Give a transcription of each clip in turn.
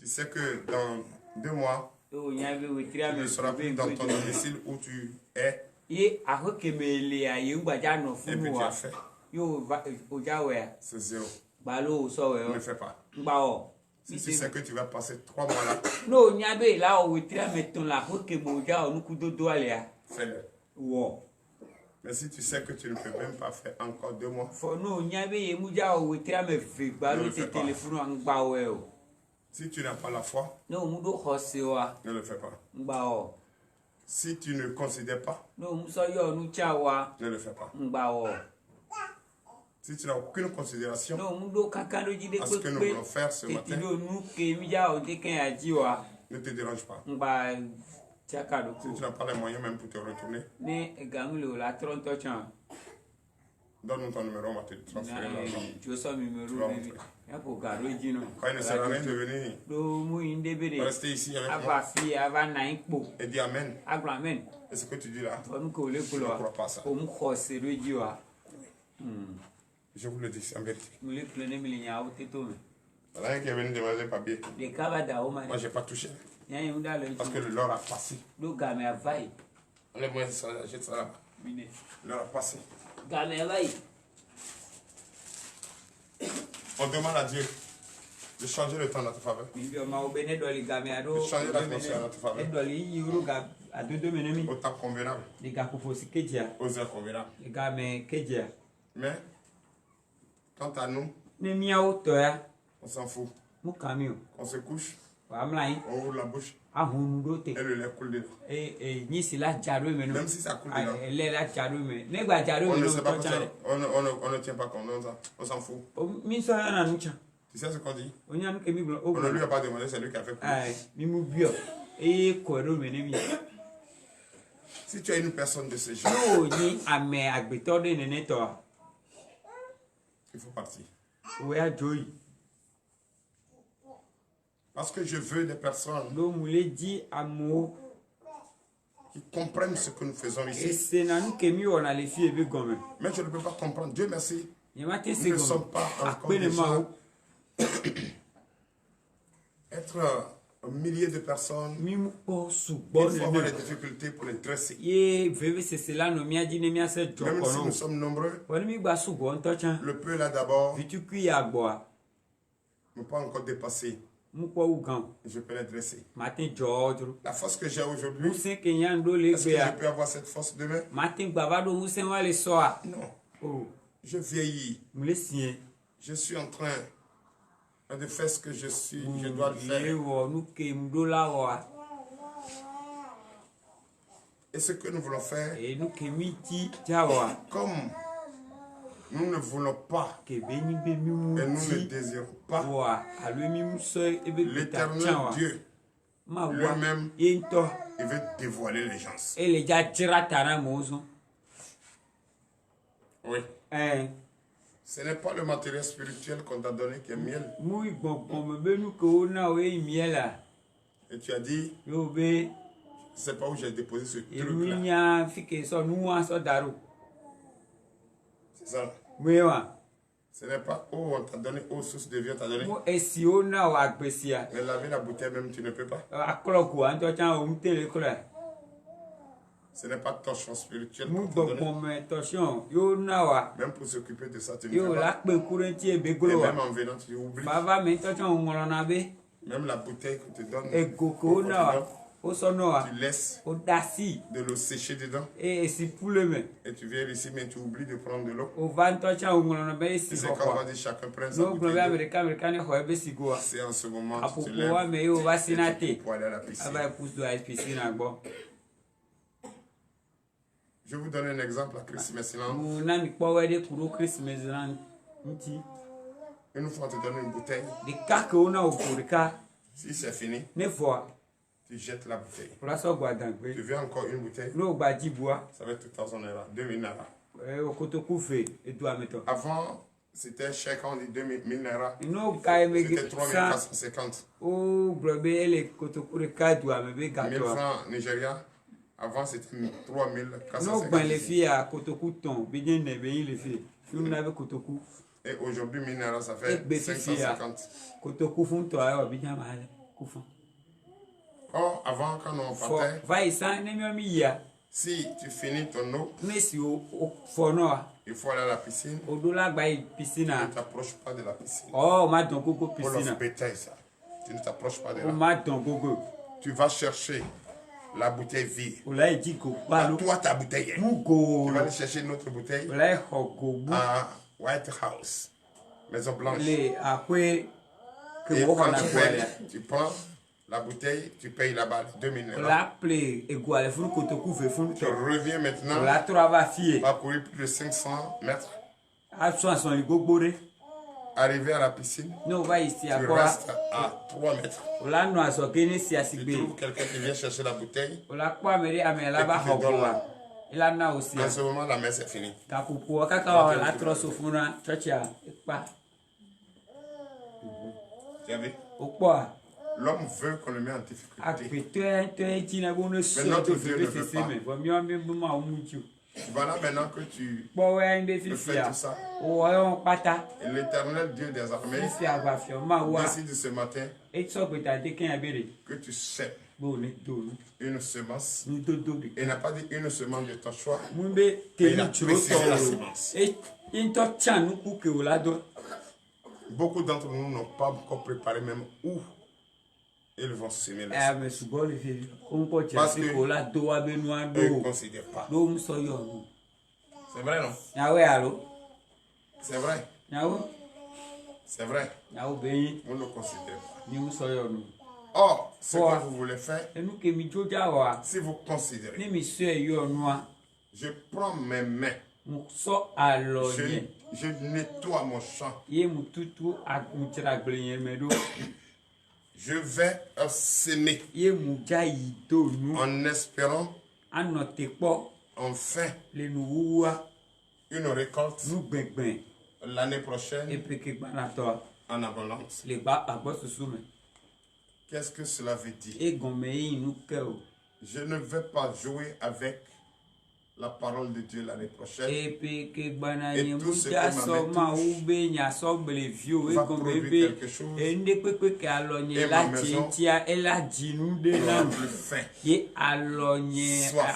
Tu sais que dans 2 mois, tu ne seras plus dans ton domicile où tu es. Et ce que tu as fait, c'est 0. Ne fais pas. Si tu sais que tu vas passer 3 mois là, fais-le. Mais si tu sais que tu ne peux même pas faire encore 2 mois, ne le fais pas. Si tu n'as pas la foi, ne le fais pas. Si tu ne considères pas, ne le fais pas. Si tu n'as aucune considération à ce que nous voulons faire ce matin, ne te dérange pas. Si tu n'as pas les moyens même pour te retourner, donne-nous ton numéro, on va te transférer l'argent. Quand il ne sert à rien de venir, rester ici avec moi et dire Amen. Et ce que tu dis là, je ne crois pas ça. Je vous le dis, c'est en vérité. Il y a un qui est venu demander le papier. Moi, je n'ai pas touché. Parce que l'heure a passé. Enlève-moi ça, jette ça là-bas. L'heure a passé. On demande à Dieu de changer le temps dans ta faveur. De changer l'atmosphère dans ta faveur. Au temps convenable. Aux heures convenables. Mais, quant à nous, on s'en fout. On se couche, on ouvre la bouche et le lait coule dedans. Même si ça coule dedans, on ne sait pas on ne tient pas compte, on s'en fout. Tu sais ce qu'on dit? On ne lui a pas demandé, c'est lui qui a fait couler. Si tu as une personne de ce genre, il faut partir. Parce que je veux des personnes qui comprennent ce que nous faisons ici. Mais je ne peux pas comprendre. Dieu merci. Nous ne sommes pas encore des gens. Être un millier de personnes, il faut avoir des difficultés pour les dresser. Même si nous sommes nombreux, le peu là d'abord ne pas encore dépasser. Je peux les dresser. La force que j'ai aujourd'hui, est-ce que je peux avoir cette force demain? Non. Je vieillis. Je suis en train de faire ce que je suis. Je dois le faire. Et ce que nous voulons faire, comme nous ne voulons pas et nous ne désirons pas, l'éternel Dieu lui-même, il veut dévoiler les gens. Oui. Ce n'est pas le matériel spirituel qu'on t'a donné qui est miel. Et tu as dit, je ne sais pas où j'ai déposé ce truc-là. C'est ça. Ce n'est pas où on t'a donné, où source de vie on t'a donné. Mais laver la bouteille même, tu ne peux pas. Ce n'est pas torchon spirituel qu'on t'a donné. Même pour s'occuper de ça, tu ne peux pas. Et même en venant, tu oublies. Même la bouteille que tu donnes, tu laisses de l'eau sécher dedans. Et tu viens ici, mais tu oublies de prendre de l'eau. Et c'est quand on va dire chacun prenne sa bouteille. C'est en ce moment que tu te lèves et tu pour aller à la piscine. Je vous donne un exemple à Christmas. Une fois, on te donne une bouteille. Si c'est fini, tu jettes la bouteille. Tu veux encore une bouteille, ça va être 2000 naira. Avant, c'était cher quand on dit 2000 naira. C'était 3450. 1000 francs Nigeria. Avant, c'était 3450. Et aujourd'hui, 1000 naira, ça fait 550. Oh, avant, quand on partait, si tu finis ton eau, il faut aller à la piscine. Tu ne t'approches pas de la piscine. Oh, ça. Tu ne t'approches pas de là. Tu vas chercher la bouteille vide. Toi, ta bouteille. Tu vas aller chercher une autre bouteille à White House, Maison Blanche. Et quand tu prends la bouteille, tu payes là-bas 2 minutes. Tu reviens maintenant. Tu vas courir plus de 500 mètres. Arrivé à la piscine, tu restes à 3 mètres. Tu trouves quelqu'un qui vient chercher la bouteille. En ce moment, la messe est finie. Tu as vu? L'homme veut qu'on le mette en difficulté. Mais notre Dieu ne veut pas. Voilà maintenant que tu fais tout ça. Et l'Éternel Dieu des armées décide ce matin que tu sèmes une semence. Il n'a pas dit une semence de ton choix, mais il a précisé la semence. Beaucoup d'entre nous n'ont pas encore préparé même où ils vont semer la semence. Parce qu'ils ne considèrent pas. C'est vrai, non? C'est vrai. C'est vrai. Vous ne considérez pas. Or, ce que vous voulez faire, si vous considérez, je prends mes mains, je nettoie mon champ. Je vais semer en espérant enfin une récolte l'année prochaine en abondance. Qu'est-ce que cela veut dire? Je ne vais pas jouer avec la parole de Dieu l'année prochaine. Et tout ce que ma main touche va produire quelque chose. Et ma maison n'aura plus faim. Soif.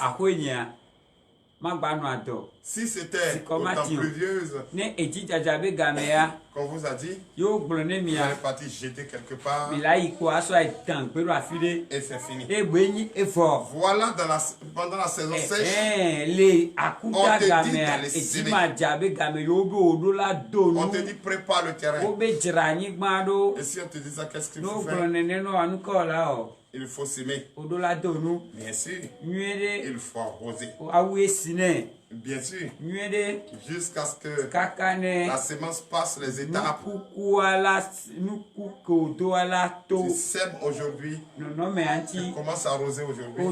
Si c'était au temps pluvieuse, qu'on vous a dit, vous allez partir jeter quelque part, et c'est fini. Voilà pendant la saison sèche, on te dit d'aller semer. On te dit prépare le terrain. Et si on te dit ça, qu'est-ce qu'il faut faire? Il faut semer. Bien sûr. Il faut arroser. Bien sûr. Jusqu'à ce que la semence passe les étapes. Tu sèmes aujourd'hui. Tu commences à arroser aujourd'hui.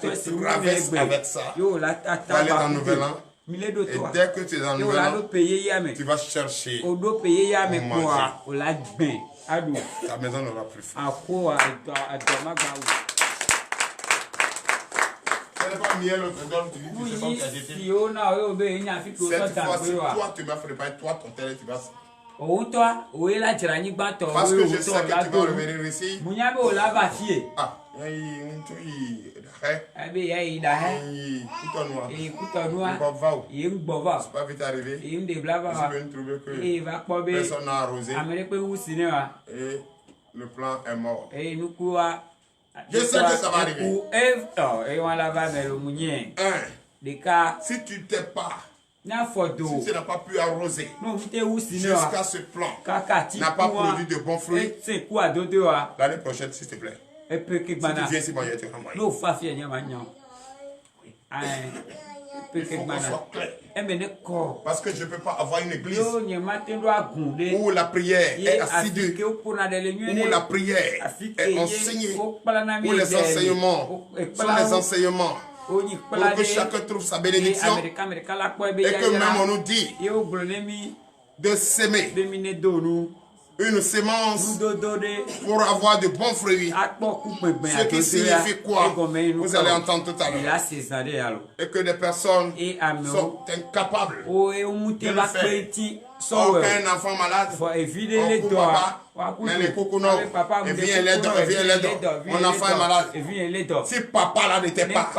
Tu traverses avec ça. Tu vas aller dans le Nouvel An. Et dès que tu es dans le Nouvel An, tu vas chercher pour manger. Ta maison n'aura plus faim. Ce n'est pas miel l'autre donne, tu sais pas où tu as jeté. Cette fois-ci, toi, tu m'as préparé, toi, ton terrain, tu vas... Parce que je sais que tu vas revenir ici. Ah, c'est pas vite arrivé. Je viens de trouver que personne n'a arrosé. Et le plan est mort. Je sais que ça va arriver. Si tu t'es pas, si tu n'as pas pu arroser jusqu'à ce plan, n'a pas produit de bons fruits, l'année prochaine, s'il te plaît. Si tu viens ici, moi, je te renvoie. Il faut qu'on soit clair. Parce que je ne peux pas avoir une église où la prière est assidue, où la prière est enseignée, où les enseignements sont les enseignements, pour que chacun trouve sa bénédiction, et que même on nous dit de s'aimer une semence pour avoir de bons fruits. Ce qui signifie quoi? Vous allez entendre tout à l'heure. Et que des personnes sont incapables de le faire. aucun enfant malade. On coupe papa, mais les coconots, et vient l'aide, mon enfant est malade. Si papa là n'était pas,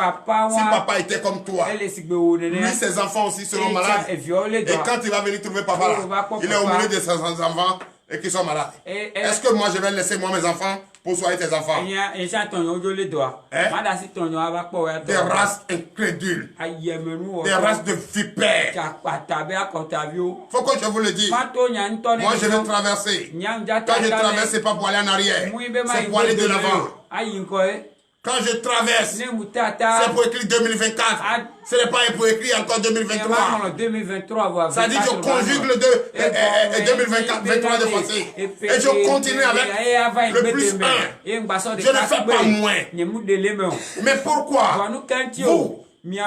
si papa était comme toi, lui ses enfants aussi seront malades. Et quand il va venir trouver papa là, il est au milieu de ses enfants et qui sont malades. Est-ce que moi je vais laisser moi mes enfants pour soigner tes enfants? Des races incrédules, des races de vipères. Faut que je vous le dise. Moi je vais traverser. Quand je traverse, c'est pas pour aller en arrière, c'est pour aller de l'avant. Quand je traverse, c'est pour écrire 2024. Ce n'est pas pour écrire encore 2023. Ça dit que je conjugue le 2024, 23 de passé. Et je continue avec le plus 1. Je ne fais pas moins. Mais pourquoi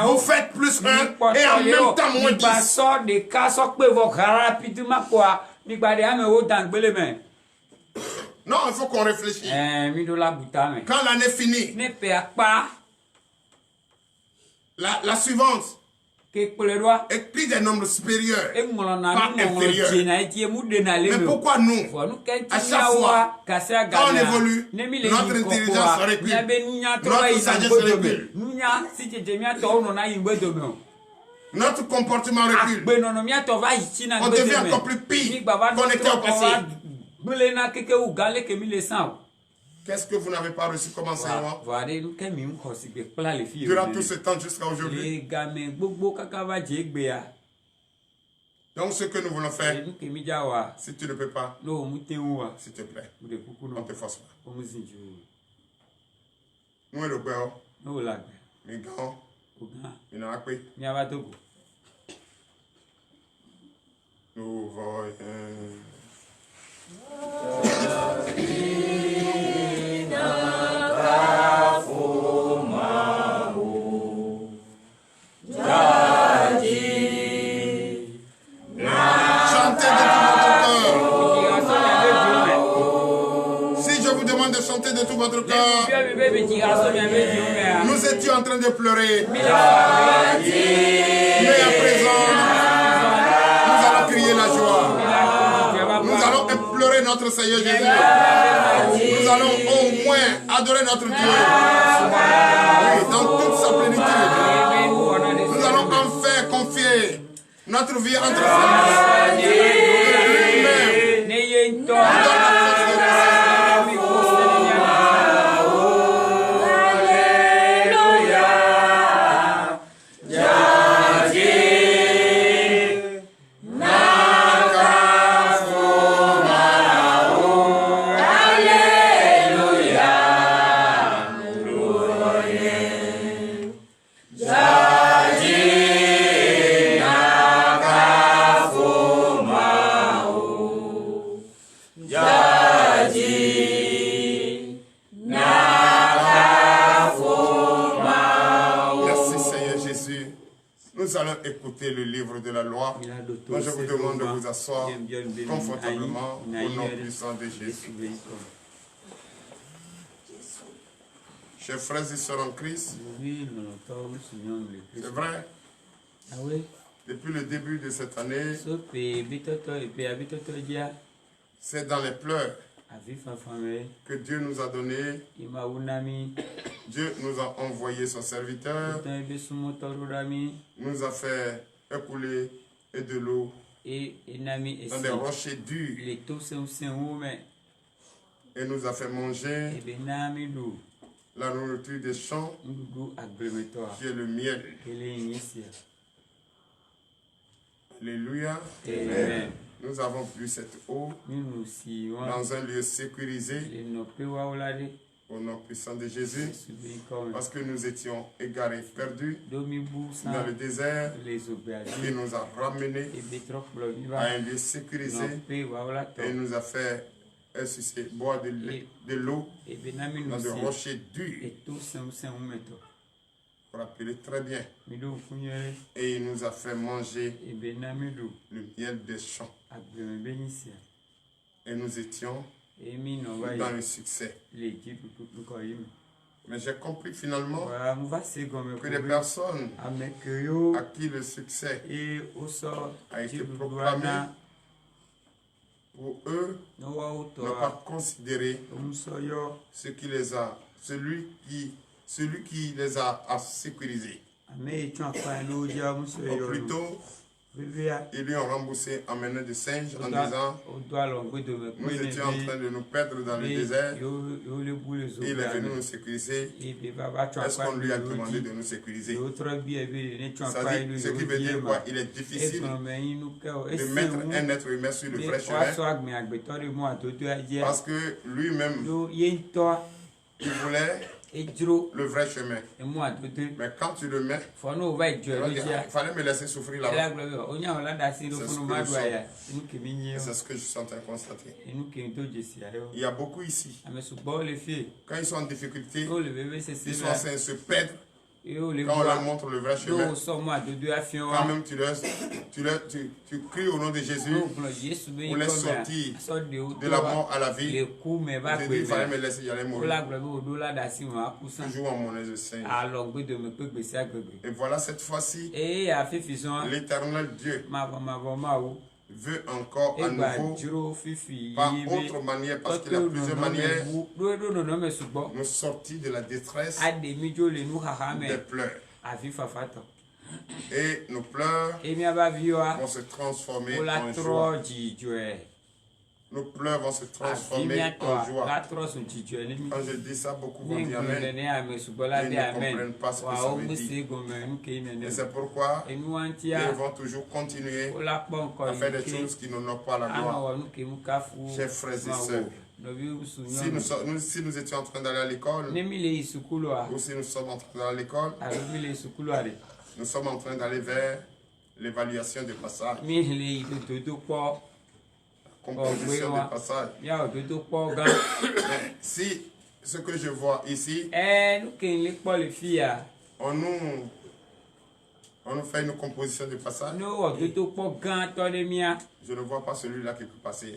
vous faites plus 1 et en même temps moins 10? Non, il faut qu'on réfléchisse. Quand l'année finit, la suivante écrit des nombres supérieurs, pas inférieurs. Mais pourquoi nous, à chaque fois, quand on évolue, notre intelligence recule, notre sagesse recule, notre comportement recule, on devient encore plus pire qu'on était au passé. Qu'est-ce que vous n'avez pas reçu comme enseignement durant tout ce temps jusqu'à aujourd'hui? Donc ce que nous voulons faire, si tu ne peux pas, s'il te plaît, on te force pas. Nous et le père, les gants, ils n'ont pas pris. Nous voyons. De chanter de tout votre cœur. Nous étions en train de pleurer. Mais à présent, nous allons crier la joie. Nous allons implorer notre Seigneur Jésus. Nous allons au moins adorer notre Dieu. Oui, dans toute sa plénitude. Nous allons enfin confier notre vie entre ses mains. Lui-même. Écoutez le livre de la loi. Moi, je vous demande de vous asseoir confortablement au nom puissant de Jésus. Chers frères et sœurs en Christ, c'est vrai, depuis le début de cette année, c'est dans les pleurs que Dieu nous a donné. Dieu nous a envoyé son serviteur, nous a fait écouler et de l'eau dans des rochers durs et nous a fait manger la nourriture des champs qui est le miel. Alléluia. Amen. Nous avons bu cette eau dans un lieu sécurisé au nom puissant de Jésus, parce que nous étions égarés, perdus dans le désert. Il nous a ramenés à un lieu sécurisé et nous a fait boire de l'eau dans des rochers durs. Pour appeler très bien. Et il nous a fait manger le miel des champs. Et nous étions dans le succès. Mais j'ai compris finalement que les personnes à qui le succès a été proclamé Pour eux, ne pas considérer ce qui les a, celui qui les a sécurisés. Ou plutôt, ils lui ont remboursé en menant de singe en disant nous étions en train de nous perdre dans le désert. Il est venu nous sécuriser. Est-ce qu'on lui a demandé de nous sécuriser? Ça dit, ce qui veut dire quoi? Il est difficile de mettre un être humain sur le vrai chemin parce que lui-même il voulait le vrai chemin. Mais quand tu le mets, il fallait me laisser souffrir là-bas. C'est ce que je suis en train de constater. Il y a beaucoup ici. Quand ils sont en difficulté, ils sont en train de se perdre. Quand on leur montre le vrai chemin, quand même tu cries au nom de Jésus pour les sortir de la mort à la vie. Tu dis, il fallait me laisser y aller mourir. Toujours en monnaie de Saint. Et voilà cette fois-ci, l'Éternel Dieu veut encore à nouveau, par autre manière, parce qu'il y a plusieurs manières, nous sortir de la détresse, des pleurs. Et nos pleurs vont se transformer en joie. Nos pleurs vont se transformer en joie. Quand je dis ça, beaucoup vont dire Amen. Ils ne comprennent pas ce que ça veut dire. Et c'est pourquoi ils vont toujours continuer à faire des choses qui n'honorent pas la gloire. Chers frères et sœurs, si nous étions en train d'aller à l'école, ou si nous sommes en train d'aller à l'école, nous sommes en train d'aller vers l'évaluation des passages. Composition des passages. Si ce que je vois ici, on nous fait une composition de passage. Je ne vois pas celui-là qui peut passer.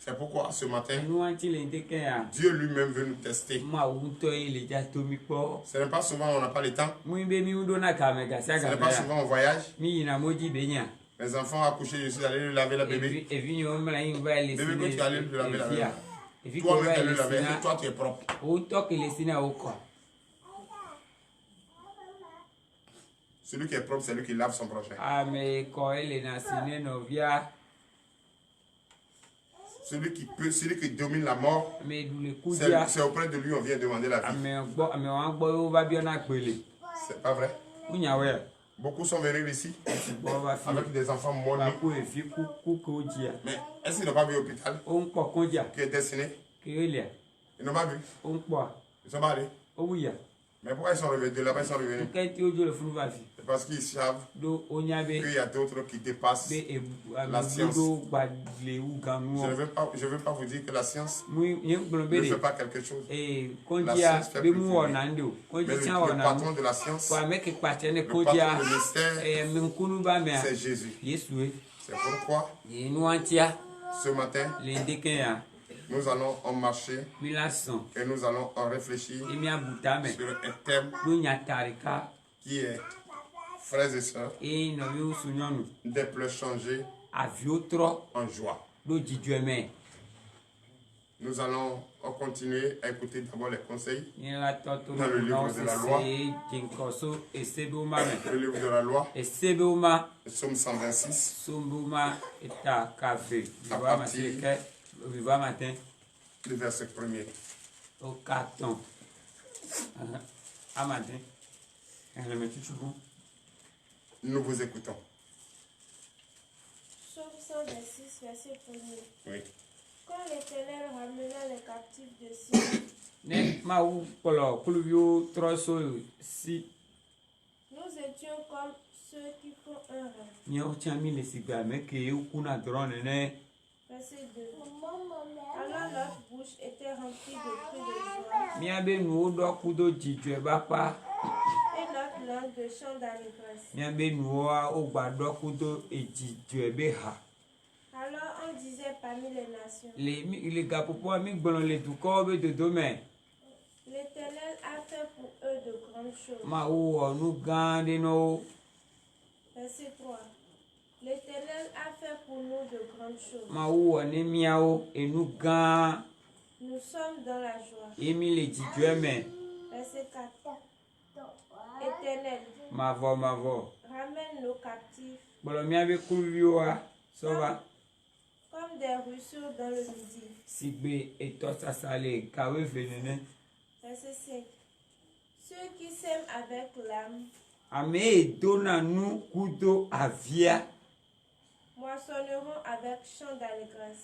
C'est pourquoi ce matin, Dieu lui-même veut nous tester. Ce n'est pas souvent on n'a pas le temps. Ce n'est pas souvent on voyage. Les enfants accouchés, je suis allé lui laver la bébé. Bébé que tu allais lui laver la bébé. Toi-même tu allais le laver. Et toi tu es propre. Celui qui est propre, c'est lui qui lave son prochain. Celui qui domine la mort, c'est auprès de lui on vient demander la vie. C'est pas vrai? Beaucoup sont venus ici avec des enfants morts. Mais est-ce qu'ils n'ont pas vu l'hôpital qui est destiné? Ils n'ont pas vu. Ils sont pas allés. Mais pourquoi ils sont revenus de là-bas? Ils sont revenus. C'est parce qu'ils savent qu'il y a d'autres qui dépassent la science. Je ne veux pas vous dire que la science ne fait pas quelque chose. La science fait plus vite. Mais le patron de la science, le patron du mystère, c'est Jésus. C'est pourquoi ce matin, nous allons en marcher et nous allons en réfléchir sur un thème qui est, frères et sœurs, des pleurs changées en joie. Nous allons continuer à écouter d'abord les conseils dans le livre de la loi. Le livre de la loi, Psaume 126, à partir du verset 1er. Nous vous écoutons. Psaume 126, verset 1er. Oui. Quand l'Éternel ramena les captifs de Sion, nous étions comme ceux qui font un rêve. Verset 2. Alors notre bouche était remplie de cris de joie et notre langue de chants d'allégresse. Alors on disait parmi les nations, l'Éternel a fait pour eux de grandes choses. Verset 3. L'Éternel a fait pour nous de grandes choses. Nous sommes dans la joie. Verset 4. Éternel, ramène nos captifs comme des ruisseaux dans le midi. Verset 5. Ceux qui s'aiment avec l'âme moissonneront avec chant d'allégresse.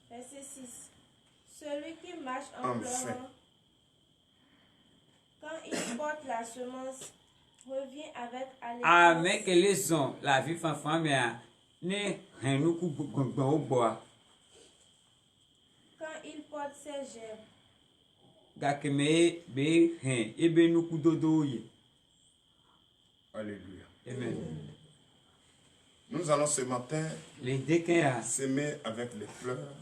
Verset 6. Celui qui marche en pleurant, quand il porte la semence, revient avec allégresse. Quand il porte ses gerbes, alléluia. Amen. Nous allons ce matin s'aimer avec les pleurs.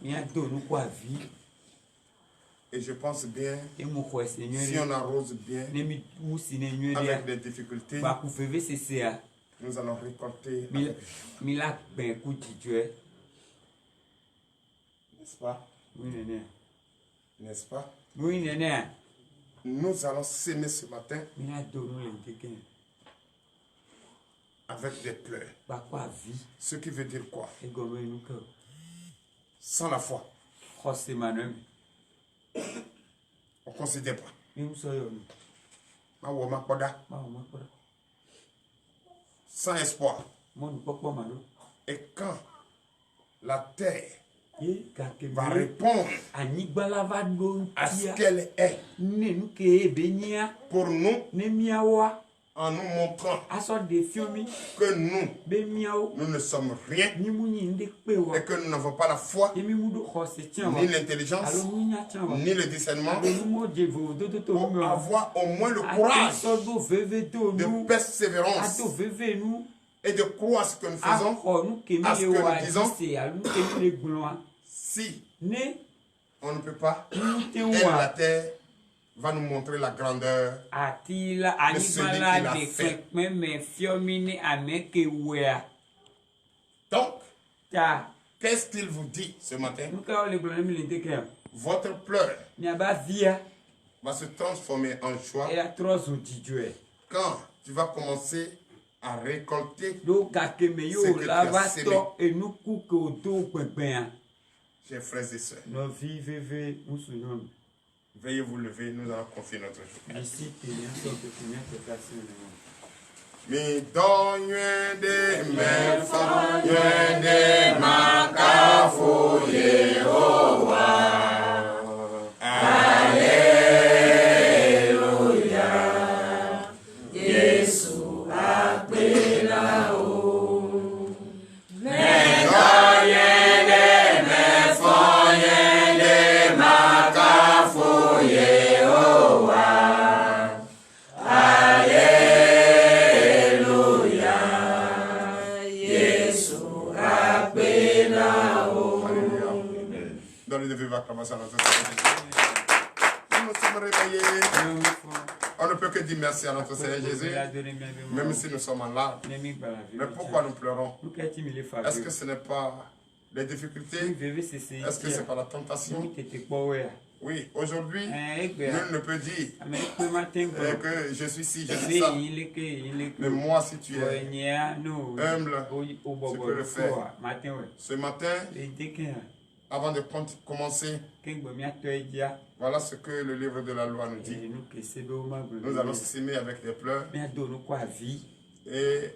Et je pense bien, si on arrose bien, avec des difficultés, nous allons récolter. N'est-ce pas? Oui, néné. N'est-ce pas? Oui, néné. Nous allons s'aimer ce matin avec des pleurs. Ce qui veut dire quoi? Sans la foi, on ne considère pas. Sans espoir. Et quand la terre va répondre à ce qu'elle est pour nous, en nous montrant que nous ne sommes rien et que nous n'avons pas la foi, ni l'intelligence, ni le discernement pour avoir au moins le courage de persévérance et de croire à ce que nous faisons, à ce que nous disons. Si on ne peut pas, la terre va nous montrer la grandeur de celui qui l'a fait. Donc, qu'est-ce qu'il vous dit ce matin? Votre pleur va se transformer en joie quand tu vas commencer à récolter ce que tu as sémé. Chers frères et sœurs, veuillez vous lever, nous allons confier notre jour. Mi donne des mefans, des macafos, Alléluia. Jésus appelle là-haut. Mais donne des mefans, des macafos, acclamation à notre Seigneur Jésus. Nous nous sommes réveillés. On ne peut que dire merci à notre Seigneur Jésus, même si nous sommes en larmes. Mais pourquoi nous pleurons? Est-ce que ce n'est pas les difficultés? Est-ce que ce n'est pas la tentation? Oui, aujourd'hui, nul ne peut dire que je suis ci, je suis ça. Mais moi, si tu es humble, tu peux le faire. Ce matin, avant de commencer, voilà ce que le livre de la loi nous dit. Nous allons s'aimer avec des pleurs. Et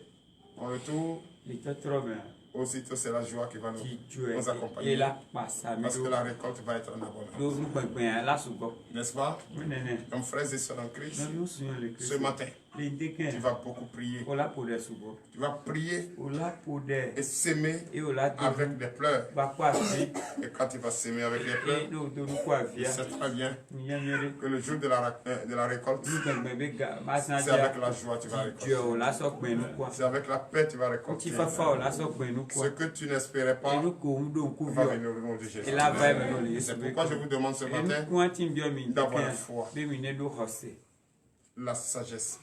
en retour, aussitôt c'est la joie qui va nous accompagner. Parce que la récolte va être en abondance. N'est-ce pas? Comme frères et sœurs en Christ, ce matin, tu vas beaucoup prier. Tu vas prier et s'aimer avec des pleurs. Et quand tu vas s'aimer avec des pleurs, tu sais très bien que le jour de la récolte, c'est avec la joie que tu vas récolter. C'est avec la paix que tu vas récolter. Ce que tu n'espérais pas va venir au nom de Jésus. C'est pourquoi je vous demande ce matin d'avoir la foi, la sagesse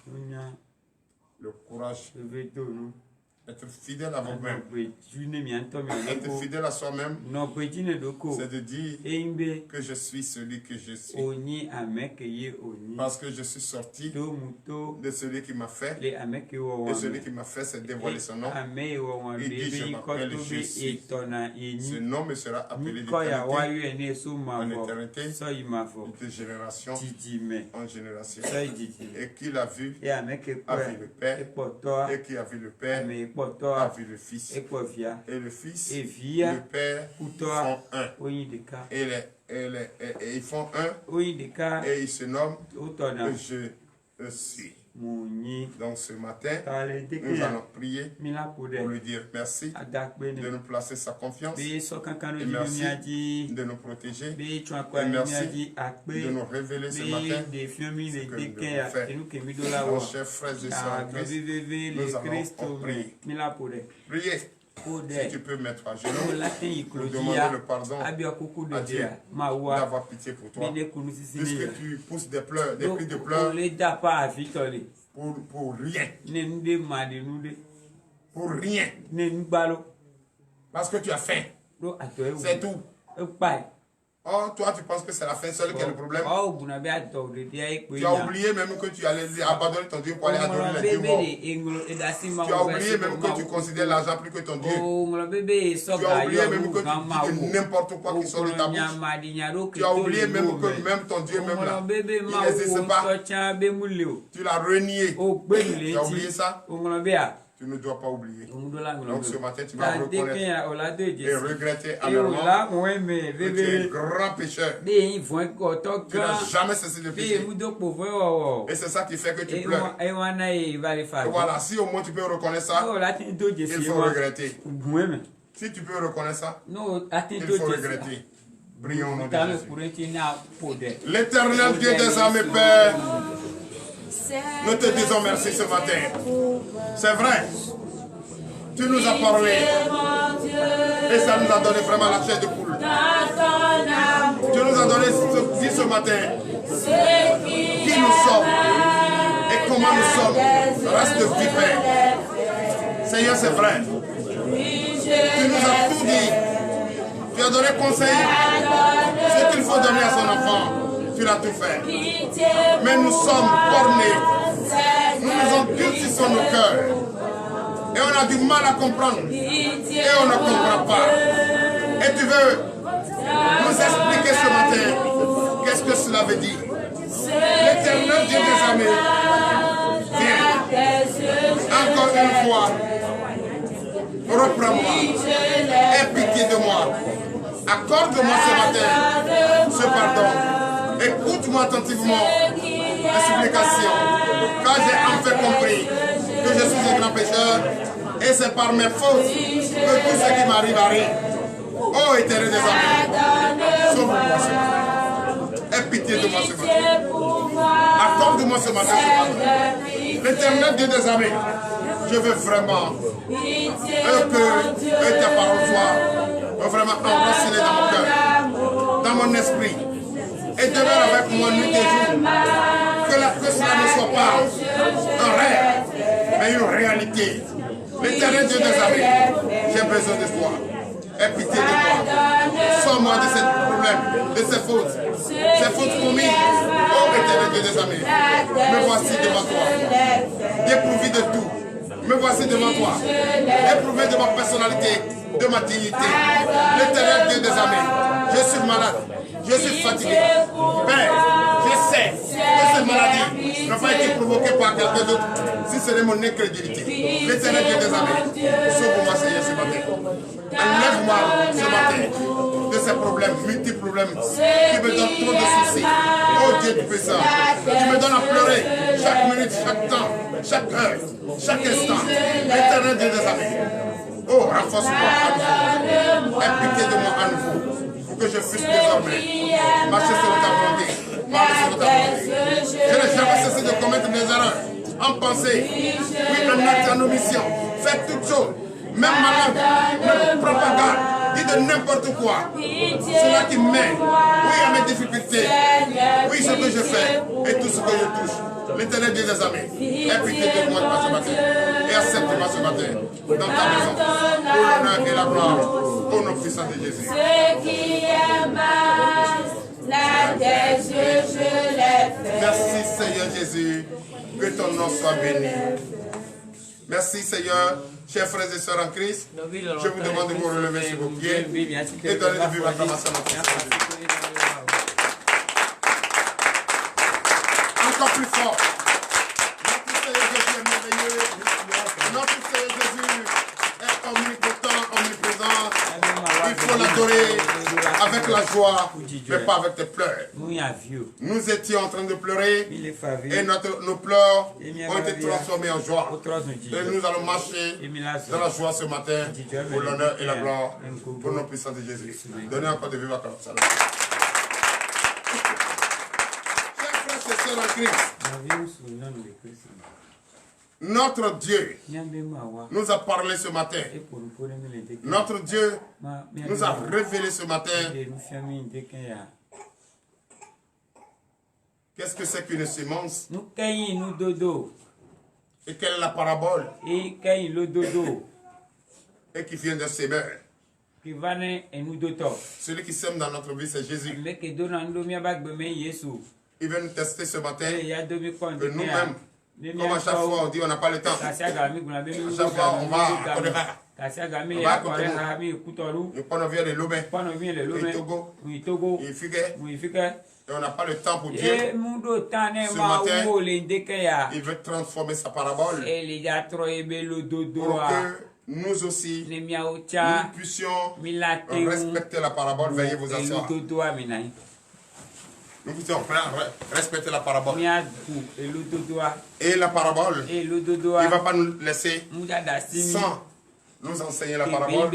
le courage d'être fidèle à vous-même, être fidèle à soi-même, c'est de dire que je suis celui que je suis. Parce que je suis sorti de celui qui m'a fait, et celui qui m'a fait, c'est dévoiler son nom. Il dit, je m'appelle Jésus. Ce nom me sera appelé en éternité, de génération en génération. Et qui l'a vu, a vu le Père, et qui a vu le Père, a vu le Fils. Et le Fils et le Père font un. Et ils font un. Et ils se nomment Je suis. Donc ce matin, nous allons prier pour lui dire merci de nous placer sa confiance. Et merci de nous protéger. Et merci de nous révéler ce matin ce que nous devons faire. Mon cher frère et sœurs, nous allons prier. Priez. Si tu peux mettre à genoux pour demander le pardon à Dieu d'avoir pitié pour toi. Puisque tu pousses des pleurs, des cris de pleurs pour rien. Pour rien. Parce que tu as faim. C'est tout. Oh, toi, tu penses que c'est la fin seule qui est le problème? Tu as oublié même que tu allais abandonner ton Dieu pour aller adorer les dieux morts. Tu as oublié même que tu considères l'argent plus que ton Dieu. Tu as oublié même que tu dis n'importe quoi qui sort de ta bouche. Tu as oublié même que même ton Dieu, même là, il n'existe pas. Tu l'as renié. Tu as oublié ça? Tu ne dois pas oublier. Donc ce matin, tu vas reconnaître et regretter amèrement que tu es un grand pécheur. Tu n'as jamais cessé de pécher. Et c'est ça qui fait que tu pleures. Et voilà, si au moins tu peux reconnaître ça, il faut regretter. Si tu peux reconnaître ça, il faut regretter. Prions au nom de Jésus. L'éternel Dieu des armées, Père, nous te disons merci ce matin. C'est vrai. Tu nous as parlé. Et ça nous a donné vraiment la chair de poule. Tu nous as donné ce matin qui nous sommes et comment nous sommes. Reste de vipère. Seigneur, c'est vrai. Tu nous as tout dit. Tu as donné conseil. Ce qu'il faut donner à son enfant. Tu l'as tout fait. Mais nous sommes bornés. Nous nous endurcissons nos cœurs. Et on a du mal à comprendre. Et on ne comprend pas. Et tu veux nous expliquer ce matin qu'est-ce que cela veut dire. L'éternel Dieu des armées, viens. Encore une fois, reprends-moi. Aie pitié de moi. Accorde-moi ce matin ce pardon. Écoute-moi attentivement mes supplications, car j'ai enfin compris que je suis un grand pécheur et c'est par mes fautes que tout ce qui m'arrive arrive. Oh éternel des armées, sauve-moi ce matin. Aie pitié de moi ce matin. Accorde-moi ce matin. L'éternel Dieu des armées, je veux vraiment que ta parole soit vraiment enracinée dans mon cœur, dans mon esprit. Et demeure avec moi nuit et jour. Que cela ne soit pas un rêve, mais une réalité. L'éternel Dieu des armées, j'ai besoin de toi. Aie pitié de moi. Sors-moi de ces problèmes, de ces fautes commises. Oh éternel Dieu des armées, me voici devant toi. Dépourvu de tout. Me voici devant toi. Éprouvé de ma personnalité, de ma dignité. L'éternel Dieu des armées, je suis malade. Je suis fatigué. Père, je sais que cette maladie n'a pas été provoquée par quelqu'un d'autre, si ce n'est mon incrédulité. L'éternel Dieu des armées, sauve-moi Seigneur ce matin. Enlève-moi ce matin de ces problèmes, multiples problèmes, qui me donnent trop de soucis. Oh Dieu du puissant, tu me donnes à pleurer chaque minute, chaque temps, chaque heure, chaque instant. L'éternel Dieu des armées, oh renforce-moi à nouveau. Aie pitié de moi à nouveau. Que je puisse désormais marcher sur ta volonté, parler sur ta volonté. Je n'ai jamais cessé de commettre des erreurs en pensée, oui, en acte, en omission. Faites toutes choses, même malade, ne prends pas garde, dis de n'importe quoi. Cela qui mène, oui, à mes difficultés, oui, ce que je fais et tout ce que je touche. L'Éternel Dieu des armées, aie pitié de moi ce matin et accepte-moi ce matin dans ta maison pour l'honneur et la gloire au nom puissant de Jésus. Ce qui est mal, là tes yeux, je l'ai fait. Merci Seigneur Jésus, que ton nom soit béni. Merci Seigneur, chers frères et sœurs en Christ, je vous demande de vous relever sur vos pieds et donner de vivre acclamation à notre Jésus. Encore plus fort. Notre Seigneur Jésus est merveilleux. Notre Seigneur Jésus est omnipotent, omniprésent. Il faut l'adorer avec la joie, mais pas avec des pleurs. Nous étions en train de pleurer et nos pleurs ont été transformés en joie. Et nous allons marcher dans la joie ce matin pour l'honneur et la gloire pour nos puissants de Jésus. Donnez encore de vivre à Christ. Notre Dieu nous a parlé ce matin. Notre Dieu nous a révélé ce matin. Qu'est-ce que c'est qu'une sémence? Et quelle est la parabole? Et qui vient de sémer. Celui qui sème dans notre vie, c'est Jésus. Il va nous tester ce matin que nous-mêmes, comme à chaque fois on dit on n'a pas le temps, à chaque fois on va à Kodera, on va à Cotonou, et quand on vient de Lomé, et Togo, et Figuet, et on n'a pas le temps pour Dieu. Ce matin, il veut transformer sa parabole pour que nous aussi, nous puissions respecter la parabole. Veuillez vous asseoir. Nous puissions respecter la parabole. Et la parabole, il ne va pas nous laisser sans nous enseigner la parabole,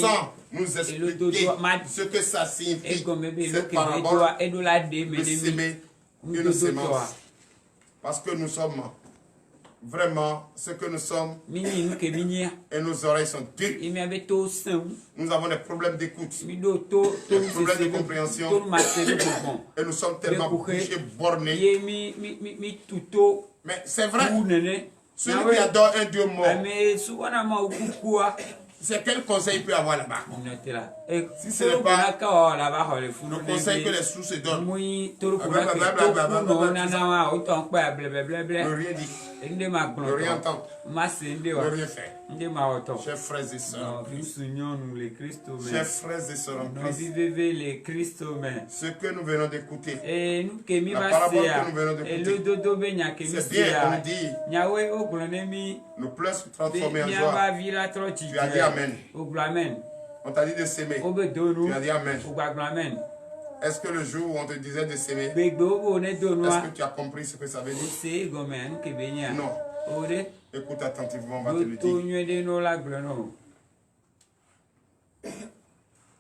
sans nous expliquer ce que ça signifie, cette parabole, de s'aimer une sémence. Parce que nous sommes vraiment ce que nous sommes et nos oreilles sont dures. Nous avons des problèmes d'écoute, des problèmes de compréhension et nous sommes tellement bouchés, bornés. Mais c'est vrai, celui qui adore un Dieu mort, c'est quel conseil il peut avoir là-bas? Si ce n'est pas le conseil que les sous se donnent, ne rien dire, ne rien entendre, ne rien faire. Chers frères et sœurs, chers frères et sœurs en Christ, ce que nous venons d'écouter, la parabole que nous venons d'écouter, c'est bien, on dit, nos pleurs se transformer en joie. Tu as dit Amen. On t'a dit de s'aimer. Tu as dit Amen. Est-ce que le jour où on te disait de s'aimer, est-ce que tu as compris ce que ça veut dire? Non. Écoute attentivement, on va te le dire.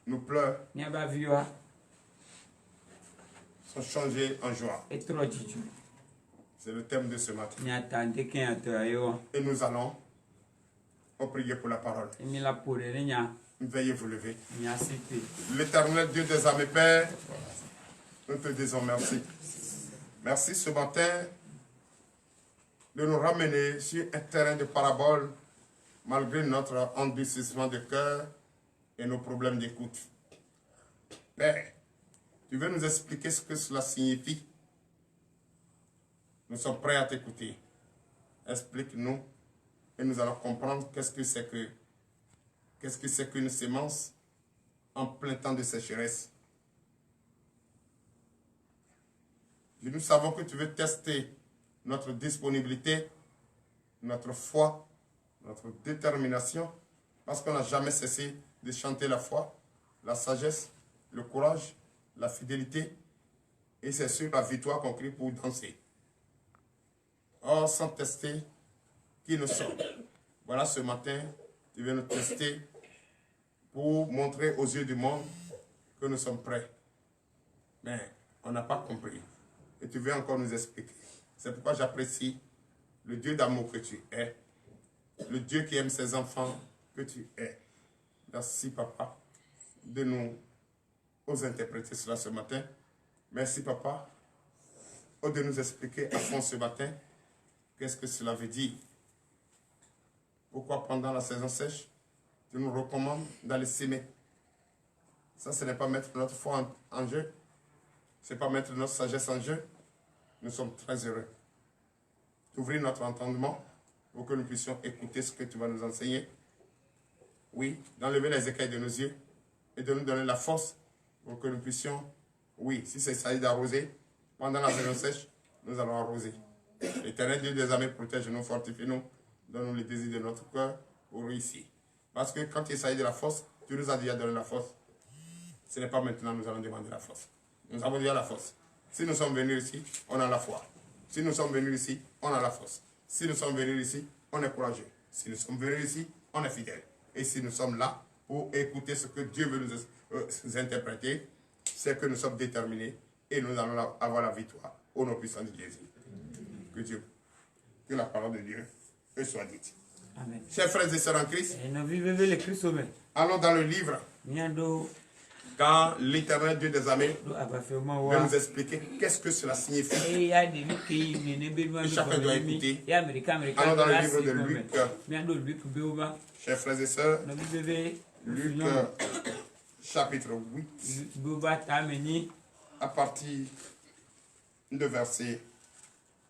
Nos pleurs sont changés en joie. C'est le thème de ce matin. Et nous allons prier pour la parole. Veuillez vous lever. L'Éternel Dieu des armées, Père, nous te disons merci. Merci ce matin de nous ramener sur un terrain de parabole malgré notre endurcissement de cœur et nos problèmes d'écoute. Père, tu veux nous expliquer ce que cela signifie? Nous sommes prêts à t'écouter. Explique-nous et nous allons comprendre qu'est-ce que c'est qu'une sémence en plein temps de sécheresse. Nous savons que tu veux tester notre disponibilité, notre foi, notre détermination, parce qu'on n'a jamais cessé de chanter la foi, la sagesse, le courage, la fidélité, et c'est sur la victoire qu'on crie pour danser. Or, sans tester qui nous sommes. Voilà, ce matin, tu veux nous tester pour montrer aux yeux du monde que nous sommes prêts. Mais on n'a pas compris. Et tu veux encore nous expliquer. C'est pourquoi j'apprécie le Dieu d'amour que tu es, le Dieu qui aime ses enfants que tu es. Merci, Papa, de nous interpréter cela ce matin. Merci, Papa, de nous expliquer à fond ce matin qu'est-ce que cela veut dire. Pourquoi pendant la saison sèche, tu nous recommandes d'aller s'aimer. Ça, ce n'est pas mettre notre foi en jeu. Ce n'est pas mettre notre sagesse en jeu. Nous sommes très heureux d'ouvrir notre entendement pour que nous puissions écouter ce que tu vas nous enseigner. Oui, d'enlever les écailles de nos yeux et de nous donner la force pour que nous puissions, oui, si c'est ça d'arroser, pendant la saison sèche, nous allons arroser. L'Éternel Dieu des armées protège-nous, fortifie-nous, donne-nous les désirs de notre cœur pour réussir. Parce que quand il s'agit de la force, tu nous as déjà donné la force. Ce n'est pas maintenant que nous allons demander la force. Nous avons déjà la force. Si nous sommes venus ici, on a la foi. Si nous sommes venus ici, on a la force. Si nous sommes venus ici, on est courageux. Si nous sommes venus ici, on est fidèle. Et si nous sommes là pour écouter ce que Dieu veut nous interpréter, c'est que nous sommes déterminés et nous allons avoir la victoire au nom puissant de Jésus. Que la parole de Dieu soit dite. Amen. Chers frères et sœurs en Christ, allons dans le livre. Quand l'Éternel Dieu des armées veut nous expliquer qu'est-ce que cela signifie. Et chacun doit écouter. Allons dans le livre de Luc. Chers frères et sœurs, Luc chapitre 8, à partir de verset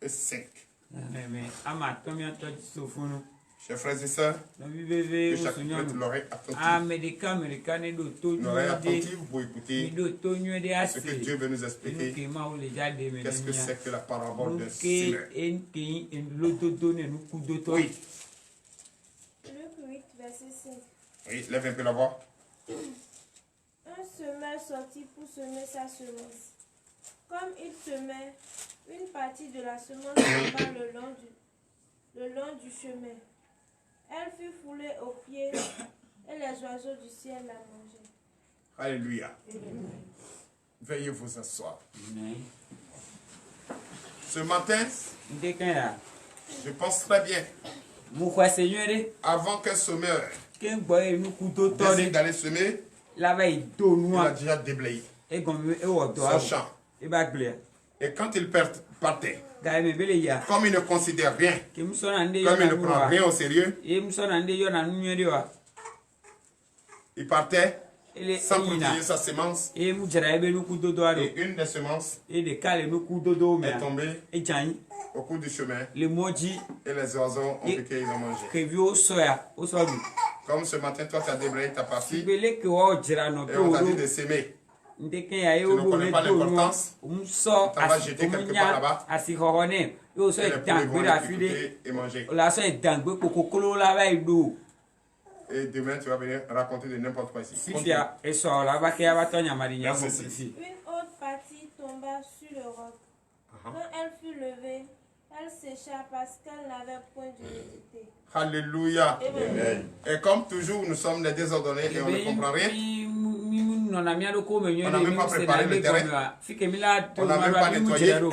5. Chers frères et sœurs, que chacun mette l'oreille attentive pour écouter ce que Dieu veut nous expliquer. Qu'est-ce que c'est que la parabole de semeur? Oui. Luc 8, verset 5. Oui, lève un peu la voix. Un semeur sortit pour semer sa semence. Comme il semait, une partie de la semence tomba le long du chemin. Elle fut foulée aux pieds et les oiseaux du ciel la mangeaient. Alléluia. Veuillez vous asseoir. Ce matin, je pense très bien. Avant qu'un semeur décide d'aller semer, il a déjà déblayé son champ. Et quand il partait, comme il ne considère rien, comme il ne prend rien au sérieux, il partait sans protéger sa semence. Et une des semences est tombée au cours du chemin. Et les oiseaux ont piqué, ils ont mangé. Comme ce matin, toi tu as déblayé ta partie et on t'a dit de s'aimer. Tu ne connais pas l'importance. Tu vas jeter quelque part là-bas. Et les poulets vont l'écouter et manger. Et demain, tu vas venir raconter de n'importe quoi ici. Une autre partie tomba sur le roc. Quand elle fut levée, elle sécha parce qu'elle n'avait point d'humidité. Alléluia. Et comme toujours, nous sommes les désordonnés et on ne comprend rien. On n'a même pas préparé le terrain. On n'a même pas nettoyé. On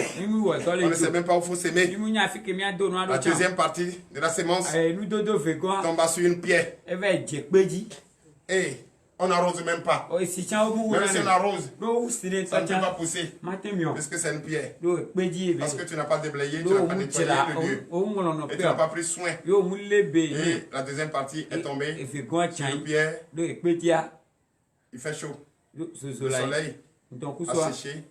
ne sait même pas où il faut s'aimer. La deuxième partie de la sémence tombe sur une pierre. Et on n'arrose même pas. Même si on arrose, ça ne peut pas pousser. Parce que c'est une pierre. Parce que tu n'as pas déblayé, tu n'as pas nettoyé le lieu. Et tu n'as pas pris soin. Et la deuxième partie est tombée sur une pierre. Il fait chaud. Le soleil a séché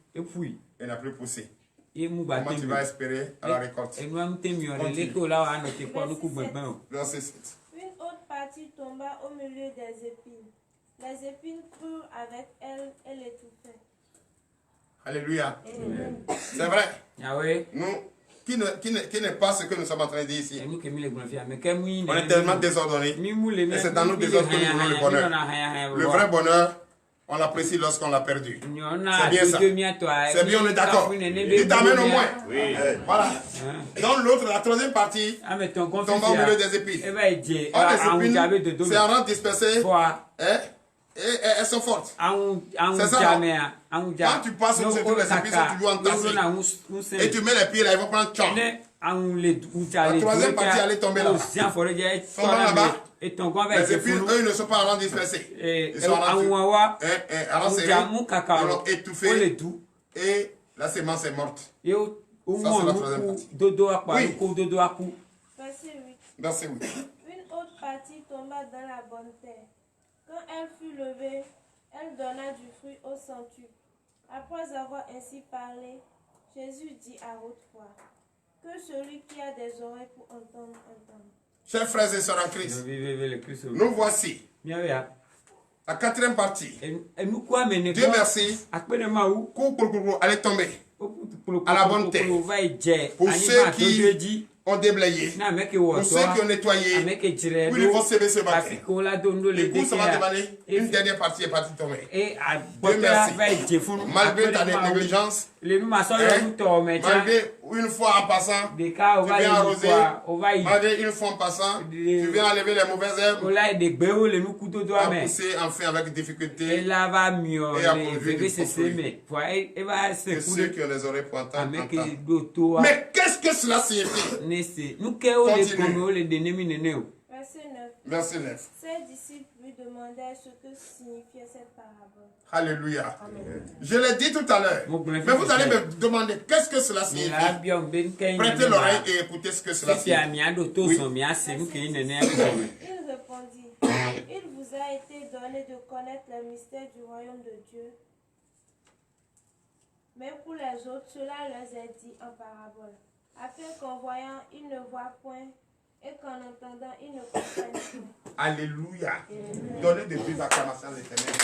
et n'a plus poussé. Comment tu vas espérer à la récolte? Verset 7. Une autre partie tomba au milieu des épines. Les épines crurent avec elle et l'étouffaient. Alléluia. C'est vrai. Nous, qui n'est pas ce que nous sommes en train de dire ici. On est tellement désordonnés. Et c'est dans nos désordres que nous voulons le bonheur. Le vrai bonheur, on l'apprécie lorsqu'on l'a perdu. C'est bien ça. C'est bien, on est d'accord. Il t'amène au moins. Oui. Voilà. Dans l'autre, la troisième partie, tombe au milieu des épines. Or, les épines, c'est un rang dispersé. Et elles sont fortes. C'est ça. Quand tu passes sur toutes les épines, tu dois entasser. Et tu mets les pieds là, ils vont prendre champ. La troisième partie, elle est tombée là. Tombant là-bas. Les épines, eux, ils ne sont pas en rang dispersé. Ils sont en rang serré. Ils l'ont étouffé. Et la semence est morte. Ça, c'est la troisième partie. Oui. Verset 8. Une autre partie tomba dans la bonne terre. Quand elle fut levée, elle donna du fruit au centuple. Après avoir ainsi parlé, Jésus dit à haute voix, que celui qui a des oreilles pour entendre, entende. Chers frères et sœurs en Christ, nous voici. La quatrième partie. Dieu merci. Allez tomber à la bonne terre. Pour ceux qui ont déblayé, pour ceux qui ont nettoyé, où ils vont s'aimer ce matin. Et pour ça va demander, une dernière partie est partie tomber. Dieu merci. Malgré ta négligence, malgré une fois en passant, tu viens arroser, malgré une fois en passant, tu viens enlever les mauvaises herbes, à pousser enfin avec difficulté, et à pourvu du fruit. Que ceux qui ont les oreilles pour entendre, entendent. Mais qu'est-ce que cela signifie? Continue. Verset 9. Ses disciples lui demandèrent ce que signifiait cette parabole. Alléluia. Amen. Je l'ai dit tout à l'heure. Mais vous allez me demander qu'est-ce que cela signifie. Prêtez l'oreille et écoutez ce que cela signifie. Oui. Il répondit, il vous a été donné de connaître le mystère du royaume de Dieu. Mais pour les autres, cela leur est dit en parabole, afin qu'en voyant, ils ne voient point, et qu'en entendant, ils ne comprennent point. Alléluia. Donnez de vives acclamations à l'Éternel.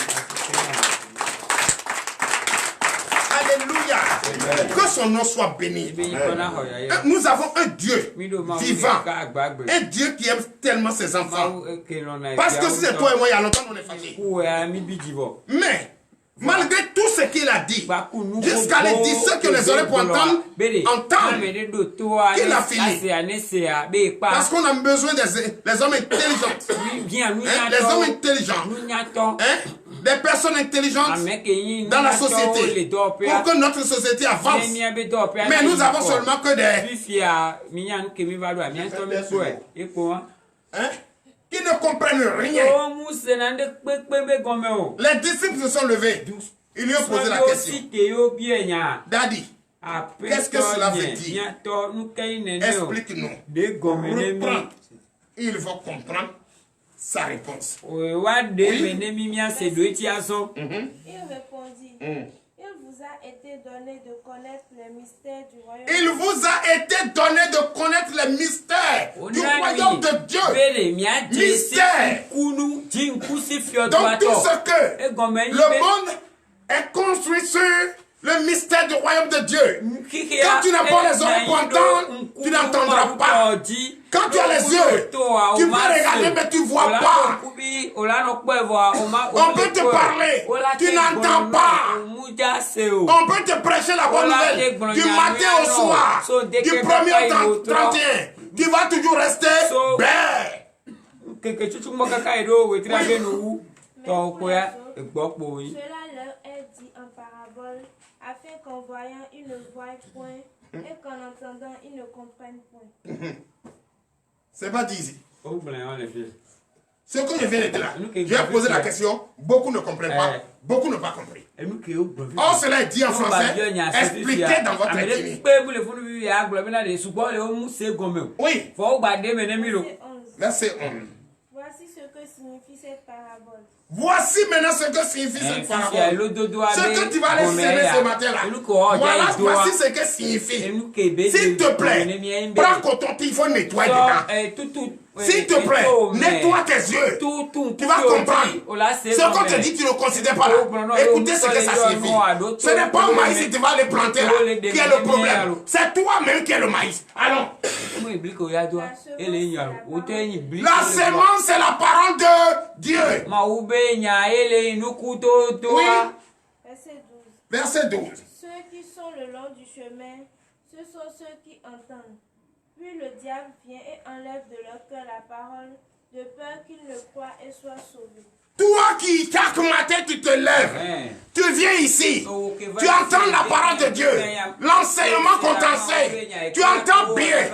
Alléluia. Que son nom soit béni. Nous avons un Dieu vivant. Un Dieu qui aime tellement ses enfants. Parce que si c'est toi et moi, il y a longtemps on est fâchés. Mais malgré tout ce qu'il a dit, jusqu'à les dire ceux qui les auraient pour entendre, qu'il a fini. Parce qu'on a besoin des hommes intelligents. Les hommes intelligents. Des personnes intelligentes dans la société. Pour que notre société avance. Mais nous avons seulement que des... qui ne comprennent rien. Les disciples se sont levés. Ils lui ont posé la question. Daddy, qu'est-ce que cela veut dire? Explique-nous. Reprends. Ils vont comprendre sa réponse. Oui. Il répondit, il vous a été donné de connaître les mystères du royaume. Il vous a été donné de connaître les mystères du royaume de Dieu. Mystères. Donc tout ce que le monde est construit sur le mystère du royaume de Dieu. Quand tu n'as pas les oreilles pour entendre, tu n'entendras pas. Quand tu as les yeux, tu peux regarder mais tu ne vois pas. On peut te parler, tu n'entends pas. On peut te prêcher la bonne nouvelle du matin au soir, du 1er au 31. Tu vas toujours rester bête. Cela leur est dit en parabole, afin qu'en voyant, ils ne voient point, et qu'en entendant, ils ne comprennent point. C'est pas dit ici. Ce que je viens de dire là, j'ai posé la question, beaucoup ne comprennent pas, beaucoup n'ont pas compris. Or, cela est dit en français, expliquez dans votre ethnie. Oui. Verset 11. Voici ce que signifie cette parabole. Voici maintenant ce que signifie cette parabole. Ce que tu vas aller semer ce matin-là. Voilà, voici ce que signifie. S'il te plaît, prends coton, il faut nettoyer dedans. S'il te plaît, nettoie tes yeux. Tu vas comprendre. Ce qu'on te dit, tu ne considères pas là. Écoutez ce que ça signifie. Ce n'est pas le maïs que tu vas aller planter là qui est le problème. C'est toi-même qui es le maïs. Allons. La semence, c'est la parole de Dieu. Oui. Verset 12. Ceux qui sont le long du chemin, ce sont ceux qui entendent. Puis le diable vient et enlève de leur cœur la parole, de peur qu'ils ne croient et soient sauvés. Toi qui, chaque matin, tu te lèves, tu viens ici, tu entends la parole de Dieu, l'enseignement qu'on t'enseigne, tu entends bien.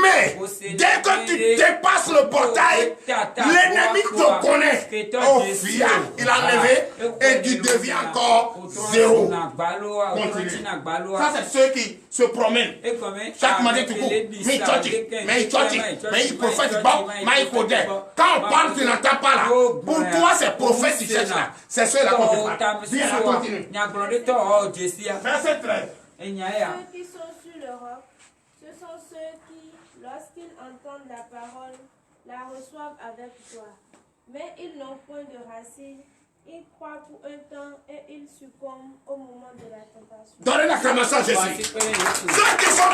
Mais dès que tu dépasses le portail, l'ennemi te connaît. Oh, fiat, il a enlevé et tu deviens encore zéro. Continue. Ça, c'est ceux qui se promènent. Chaque matin, tu cours. Mais il prophète, mais il connaît. Quand on parle, tu n'entends pas là. Pour toi, c'est prophète qui cherche là. C'est ceux-là qu'on te parle. Viens, continue. Verset 13. Ceux qui sont sur le roc, ce sont ceux qui, lorsqu'ils entendent la parole, la reçoivent avec joie. Mais ils n'ont point de racines, ils croient pour un temps et ils succombent au moment de la tentation. Donnez l'acclamation à Jésus. Ceux qui sont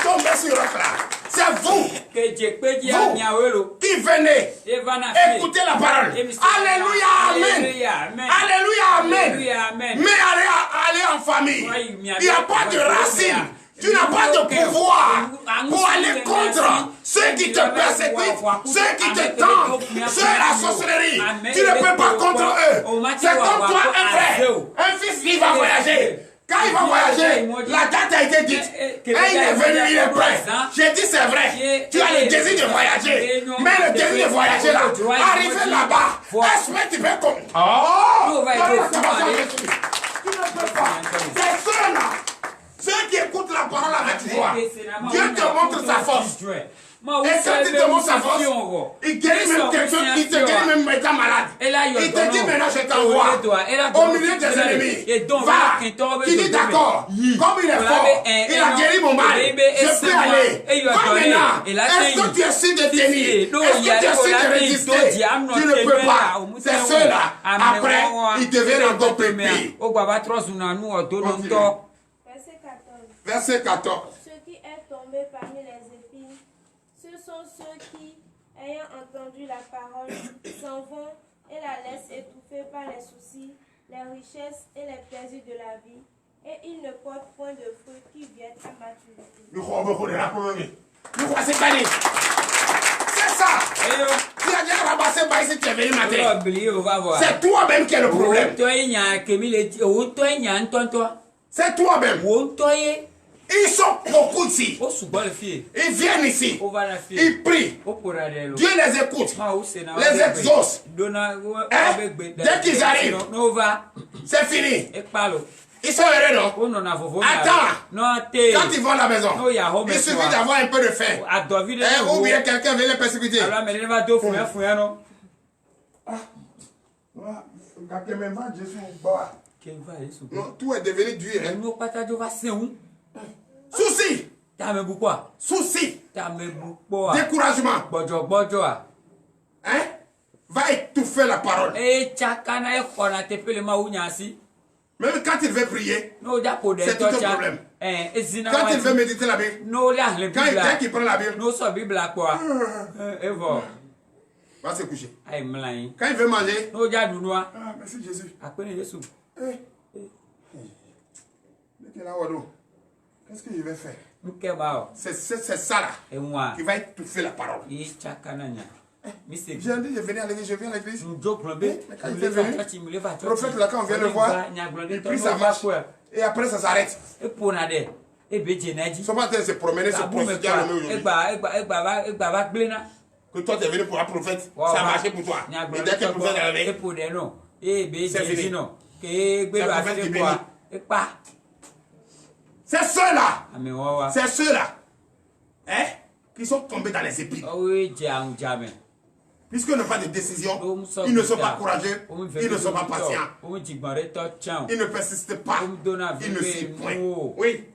tombés sur le roc là, c'est vous qui venez écouter la parole. Alléluia, amen. Alléluia, amen. Mais allez en famille. Il n'y a pas de racine. Tu n'as pas de pouvoir pour aller contre ceux qui te persécutent, ceux qui te tentent, ceux de la sorcellerie. Tu ne peux pas contre eux. C'est comme toi, un frère, un fils qui va voyager. Quand il va voyager, la date a été dite. Et il est venu, il est prêt. J'ai dit c'est vrai. Tu as le désir de voyager. Mais le désir de voyager là, arriver là-bas, est-ce que tu peux comme... Oh! Tu ne peux pas. C'est ceux-là. Ceux qui écoutent la parole avec joie, Dieu te montre sa force. Et quand il te montre sa force, il guérit même quelqu'un, il te guérit même étant malade. Il te dit maintenant je t'envoie au milieu des ennemis. Va, tu dis d'accord, comme il est fort, il a guéri mon mal, je peux aller. Va maintenant, est-ce que tu es sûr de tenir? Est-ce que tu es sûr de résister? Tu ne peux pas. C'est ceux-là. Après, ils deviennent encore plus pire. Verset 14. Ce qui est tombé parmi les épines, ce sont ceux qui, ayant entendu la parole, s'en vont et la laissent étouffer par les soucis, les richesses et les plaisirs de la vie, et ils ne portent point de fruits qui viennent à maturité. C'est ça. Tu as déjà ramassé par ici, tu es venu matin. C'est toi-même qui es le problème. C'est toi-même. Ils sont beaucoup ici. Ils viennent ici. Ils prient. Dieu les écoute. Les exauce. Dès qu'ils arrivent, c'est fini. Ils sont heureux, non? Attends. Quand ils vont à la maison, il suffit d'avoir un peu de faim. Ou bien quelqu'un vient les persécuter. Non, tout est devenu dur. Souci. Souci. Découragement. Hein? Va étouffer la parole. Même quand il veut prier, c'est tout un problème. Quand il veut méditer la Bible, quand il prend la Bible, va se coucher. Quand il veut manger, merci Jésus. Qu'est-ce que je vais faire? C'est ça là qui va étouffer la parole. J'ai dit, je viens à l'église, Mais quand il est venu, le prophète là, quand on vient le voir, et puis ça marche. Et après ça s'arrête. Son matin se promener, se prostituer à aujourd'hui. Que toi tu es venu pour un prophète, ça a marché pour toi. Mais dès que le prophète est arrivé, c'est fini. C'est le prophète qui bénit. C'est ceux-là. C'est ceux-là. Hein? Qui sont tombés dans les épines. Puisqu'ils n'ont pas de décision, ils ne sont pas courageux, ils ne sont pas patients. Ils ne persistent pas. Ils ne s'y point. Oui.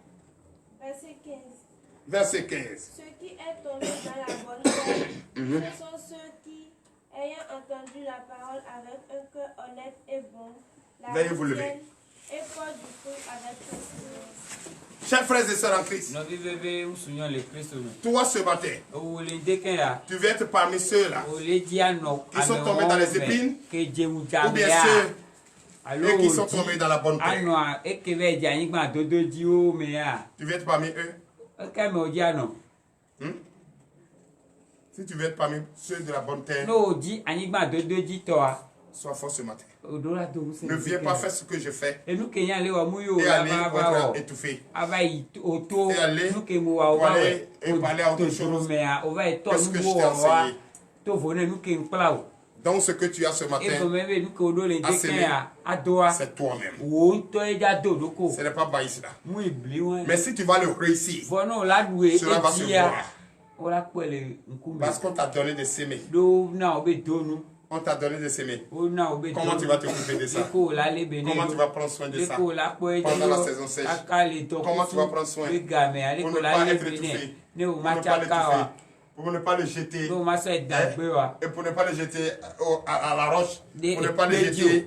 Verset 15. Verset 15. Ce qui est tombé dans la bonne terre, ce sont ceux qui, ayant entendu la parole avec un cœur honnête et bon, la retiennent et portent du fruit avec persévérance. Chers frères et sœurs en Christ, toi ce matin, tu veux être parmi ceux-là qui sont tombés dans les épines, ou bien ceux qui sont tombés dans la bonne terre. Tu veux être parmi eux? Si tu veux être parmi ceux de la bonne terre, Sois fort ce matin. Ne viens pas faire ce que je fais. Et aller étouffer. Et aller pour aller et parler à autre chose. Qu'est-ce que je t'ai enseigné? Donc ce que tu as ce matin, c'est toi-même. Ce n'est pas Baïsla. Mais si tu vas le réussir, cela va se voir. Parce qu'on t'a donné de s'aimer. On t'a donné de s'aimer. Comment tu vas t'occuper de ça? Comment tu vas prendre soin de ça pendant la saison sèche? Comment tu vas prendre soin pour ne pas être étouffé, pour ne pas le jeter, et pour ne pas le jeter à la roche, pour ne pas le jeter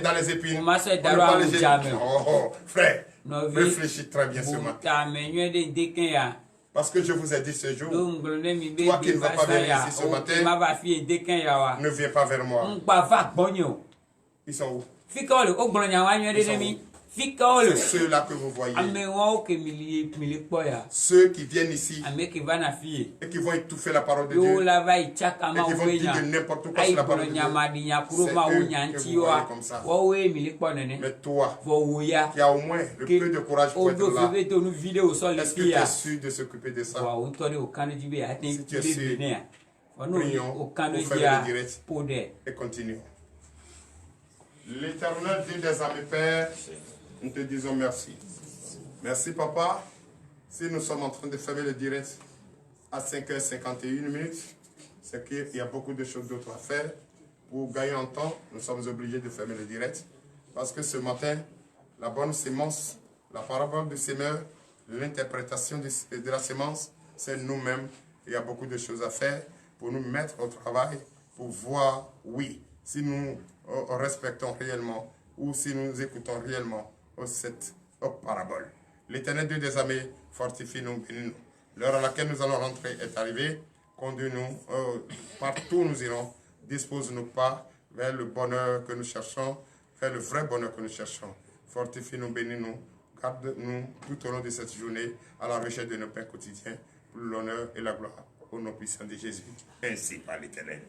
dans les épines, pour ne pas le jeter. Oh, frère, réfléchis très bien ce matin. Parce que je vous ai dit ce jour, toi qui ne vas pas venir ici ce matin, ne viens pas vers moi. Ils sont où? Ils sont où? C'est ceux-là que vous voyez. Ceux qui viennent ici et qui vont étouffer la parole de Dieu et qui vont dire de n'importe quoi sur la parole de Dieu. C'est eux que vous voyez comme ça. Mais toi, qui as au moins le peu de courage pour être là, est-ce que tu es sûr de s'occuper de ça? Si tu es sûr, prions pour faire le direct et continuons. L'Éternel, Dieu des armées, Père, nous te disons merci. Merci, Papa. Si nous sommes en train de fermer le direct à 5h51, c'est qu'il y a beaucoup de choses d'autres à faire. Pour gagner en temps, nous sommes obligés de fermer le direct. Parce que ce matin, la bonne sémence, la parabole du semeur, l'interprétation de la sémence, c'est nous-mêmes. Il y a beaucoup de choses à faire pour nous mettre au travail, pour voir, oui, si nous respectons réellement ou si nous écoutons réellement cette parabole. L'Éternel Dieu des armées, fortifie-nous, bénis-nous. L'heure à laquelle nous allons rentrer est arrivée. Conduis-nous, partout où nous irons. Dispose-nous pas vers le bonheur que nous cherchons, vers le vrai bonheur que nous cherchons. Fortifie-nous, bénis-nous, garde-nous tout au long de cette journée à la recherche de nos pains quotidiens, pour l'honneur et la gloire au nom puissant de Jésus. Ainsi par l'Éternel.